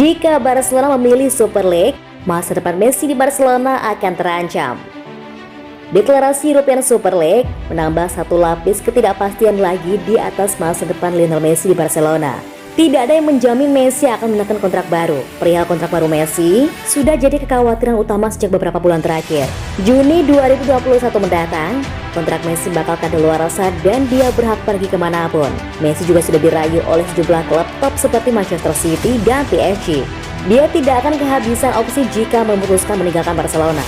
Jika Barcelona memilih Super League, masa depan Messi di Barcelona akan terancam. Deklarasi European Super League menambah satu lapis ketidakpastian lagi di atas masa depan Lionel Messi di Barcelona. Tidak ada yang menjamin Messi akan menekan kontrak baru. Perihal kontrak baru Messi sudah jadi kekhawatiran utama sejak beberapa bulan terakhir. Juni 2021 mendatang, kontrak Messi bakal kadaluarsa dan dia berhak pergi kemanapun. Messi juga sudah dirayu oleh sejumlah klub top seperti Manchester City dan PSG. Dia tidak akan kehabisan opsi jika memutuskan meninggalkan Barcelona.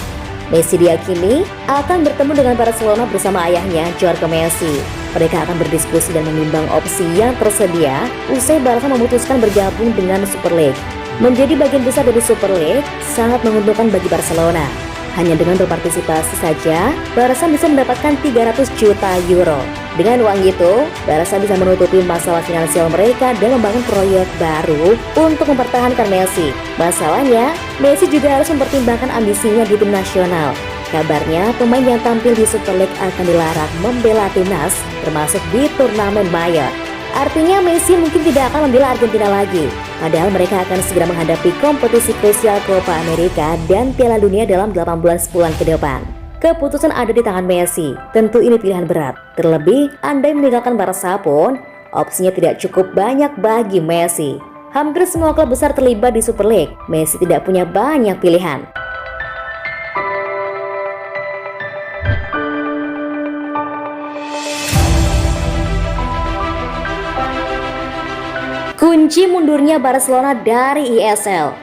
Messi diyakini akan bertemu dengan Barcelona bersama ayahnya, Jorge Messi. Mereka akan berdiskusi dan menimbang opsi yang tersedia usai Barca memutuskan bergabung dengan Super League. Menjadi bagian besar dari Super League sangat menguntungkan bagi Barcelona. Hanya dengan berpartisipasi saja, Barca bisa mendapatkan 300 juta euro. Dengan uang itu, Barca bisa menutupi masalah finansial mereka dan membangun proyek baru untuk mempertahankan Messi. Masalahnya, Messi juga harus mempertimbangkan ambisinya di tim nasional. Kabarnya, pemain yang tampil di Super League akan dilarang membela timnas, termasuk di turnamen mayor. Artinya Messi mungkin tidak akan membela Argentina lagi, padahal mereka akan segera menghadapi kompetisi krusial Copa America dan Piala Dunia dalam 18 bulan ke depan. Keputusan ada di tangan Messi, tentu ini pilihan berat. Terlebih, andai meninggalkan Barca pun, opsinya tidak cukup banyak bagi Messi. Hampir semua klub besar terlibat di Super League, Messi tidak punya banyak pilihan. Kunci mundurnya Barcelona dari ESL.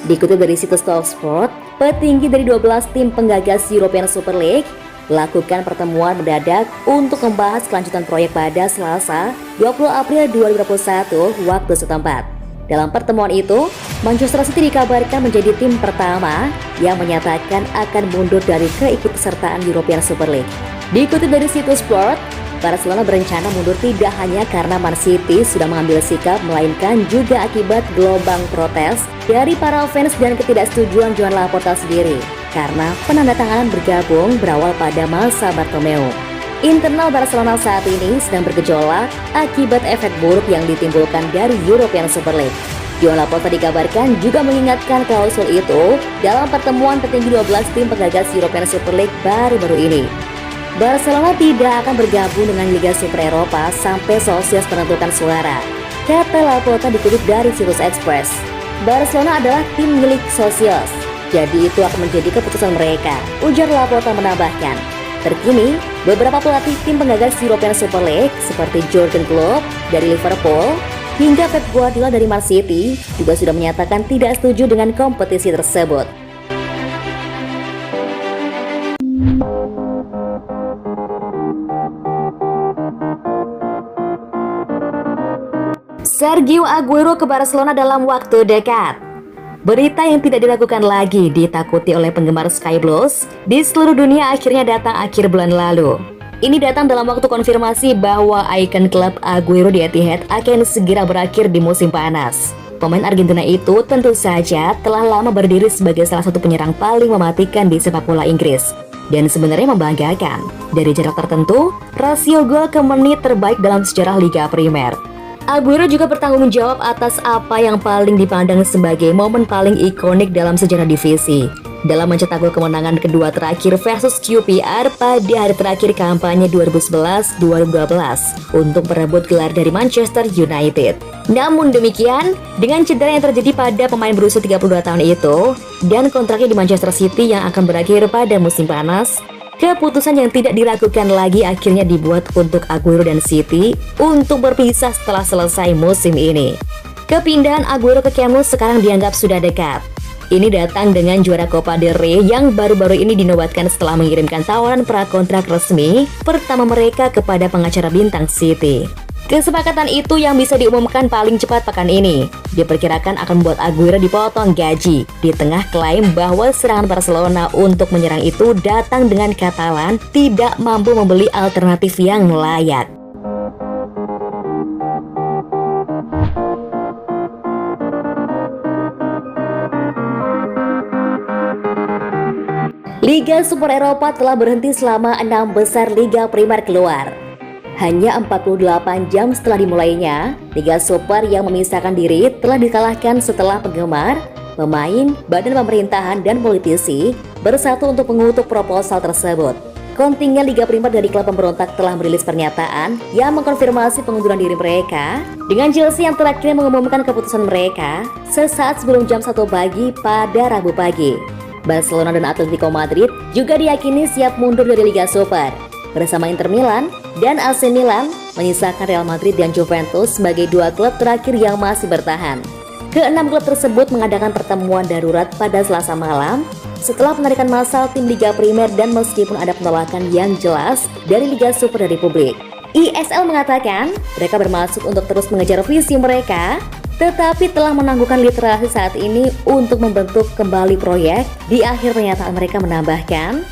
Dikutip dari situs Talksport, petinggi dari 12 tim penggagas European Super League lakukan pertemuan mendadak untuk membahas kelanjutan proyek pada Selasa 20 April 2021 waktu setempat. Dalam pertemuan itu, Manchester City dikabarkan menjadi tim pertama yang menyatakan akan mundur dari keikutsertaan European Super League. Dikutip dari situs Sport, Barcelona berencana mundur tidak hanya karena Man City sudah mengambil sikap, melainkan juga akibat gelombang protes dari para fans dan ketidaksetujuan Joan Laporta sendiri karena penandatanganan bergabung berawal pada masa Bartomeu. Internal Barcelona saat ini sedang bergejolak akibat efek buruk yang ditimbulkan dari European Super League. Joan Laporta dikabarkan juga mengingatkan klausul itu dalam pertemuan petinggi 12 tim penggagas European Super League baru-baru ini. Barcelona tidak akan bergabung dengan Liga Super Eropa sampai Solskjaer menentukan suara, kata Laporta dikutip dari situs Express. Barcelona adalah tim milik Solskjaer, jadi itu akan menjadi keputusan mereka, ujar Laporta menambahkan. Terkini, beberapa pelatih tim penggagas European Super League seperti Jurgen Klopp dari Liverpool hingga Pep Guardiola dari Man City juga sudah menyatakan tidak setuju dengan kompetisi tersebut. Sergio Aguero ke Barcelona dalam waktu dekat. Berita yang tidak diragukan lagi ditakuti oleh penggemar Sky Blues di seluruh dunia akhirnya datang akhir bulan lalu. Ini datang dalam waktu konfirmasi bahwa ikon klub Aguero di Etihad akan segera berakhir di musim panas. Pemain Argentina itu tentu saja telah lama berdiri sebagai salah satu penyerang paling mematikan di sepak bola Inggris. Dan sebenarnya membanggakan, dari jarak tertentu, rasio gol ke menit terbaik dalam sejarah Liga Primer. Aguero juga bertanggung jawab atas apa yang paling dipandang sebagai momen paling ikonik dalam sejarah divisi, dalam mencetak gol kemenangan kedua terakhir versus QPR pada hari terakhir kampanye 2011-2012 untuk merebut gelar dari Manchester United. Namun demikian, dengan cedera yang terjadi pada pemain berusia 32 tahun itu dan kontraknya di Manchester City yang akan berakhir pada musim panas, keputusan yang tidak diragukan lagi akhirnya dibuat untuk Aguero dan City untuk berpisah setelah selesai musim ini. Kepindahan Aguero ke Camp Nou sekarang dianggap sudah dekat. Ini datang dengan juara Copa del Rey yang baru-baru ini dinobatkan setelah mengirimkan tawaran prakontrak resmi pertama mereka kepada pengacara bintang City. Kesepakatan itu yang bisa diumumkan paling cepat pekan ini diperkirakan akan membuat Aguero dipotong gaji di tengah klaim bahwa serangan Barcelona untuk menyerang itu datang dengan Catalan tidak mampu membeli alternatif yang layak. Liga Super Eropa telah berhenti selama 6 besar Liga Primer keluar. Hanya 48 jam setelah dimulainya, Liga Super yang memisahkan diri telah dikalahkan setelah penggemar, pemain, badan pemerintahan, dan politisi bersatu untuk mengutuk proposal tersebut. Kontingen Liga Primer dari klub pemberontak telah merilis pernyataan yang mengkonfirmasi pengunduran diri mereka, dengan Chelsea yang terakhir mengumumkan keputusan mereka sesaat sebelum jam 1 pagi pada Rabu pagi. Barcelona dan Atletico Madrid juga diyakini siap mundur dari Liga Super, bersama Inter Milan dan AC Milan menyisakan Real Madrid dan Juventus sebagai dua klub terakhir yang masih bertahan. Keenam klub tersebut mengadakan pertemuan darurat pada Selasa malam setelah penarikan massal tim Liga Primer, dan meskipun ada penolakan yang jelas dari Liga Super dari publik, ISL mengatakan mereka bermaksud untuk terus mengejar visi mereka, tetapi telah menangguhkan literasi saat ini untuk membentuk kembali proyek. Di akhir pernyataan mereka menambahkan,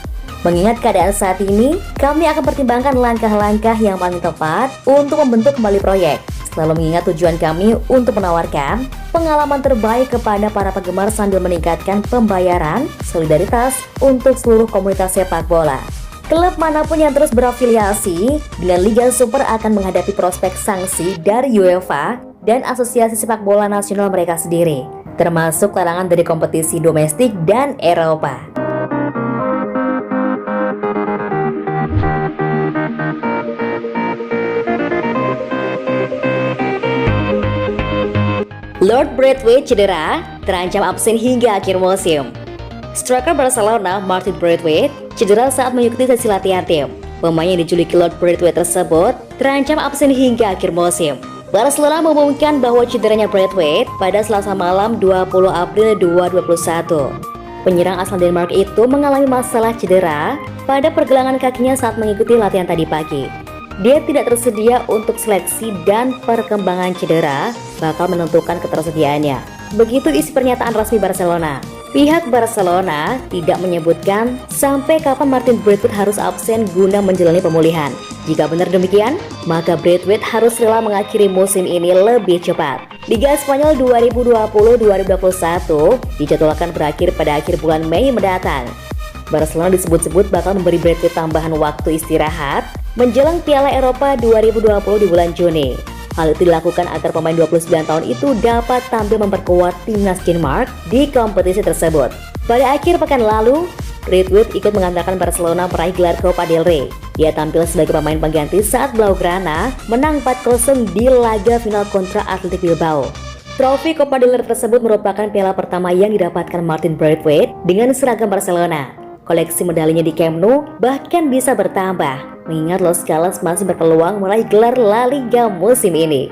mengingat keadaan saat ini, kami akan pertimbangkan langkah-langkah yang paling tepat untuk membentuk kembali proyek, selalu mengingat tujuan kami untuk menawarkan pengalaman terbaik kepada para penggemar sambil meningkatkan pembayaran solidaritas untuk seluruh komunitas sepak bola. Klub manapun yang terus berafiliasi dengan Liga Super akan menghadapi prospek sanksi dari UEFA dan Asosiasi Sepak Bola Nasional mereka sendiri, termasuk larangan dari kompetisi domestik dan Eropa. Lord Braithwaite cedera, terancam absen hingga akhir musim. Striker Barcelona Martin Braithwaite cedera saat mengikuti sesi latihan tim. Pemain yang dijuluki Lord Braithwaite tersebut terancam absen hingga akhir musim. Barcelona mengumumkan bahwa cederanya Braithwaite pada Selasa malam 20 April 2021. Penyerang asal Denmark itu mengalami masalah cedera pada pergelangan kakinya saat mengikuti latihan tadi pagi. Dia tidak tersedia untuk seleksi dan perkembangan cedera bakal menentukan ketersediaannya. Begitu isi pernyataan resmi Barcelona. Pihak Barcelona tidak menyebutkan sampai kapan Martin Braithwaite harus absen guna menjalani pemulihan. Jika benar demikian, maka Braithwaite harus rela mengakhiri musim ini lebih cepat. Liga Spanyol 2020-2021 dijadwalkan berakhir pada akhir bulan Mei mendatang. Barcelona disebut-sebut bakal memberi Braithwaite tambahan waktu istirahat menjelang Piala Eropa 2020 di bulan Juni. Hal itu dilakukan agar pemain 29 tahun itu dapat tampil memperkuat timnas Denmark di kompetisi tersebut. Pada akhir pekan lalu, Braithwaite ikut mengantarkan Barcelona meraih gelar Copa del Rey. Dia tampil sebagai pemain pengganti saat Blaugrana menang 4-0 di laga final kontra Athletic Bilbao. Trofi Copa del Rey tersebut merupakan piala pertama yang didapatkan Martin Braithwaite dengan seragam Barcelona. Koleksi medalinya di Camp Nou bahkan bisa bertambah, mengingat Los Galas masih berpeluang meraih gelar La Liga musim ini.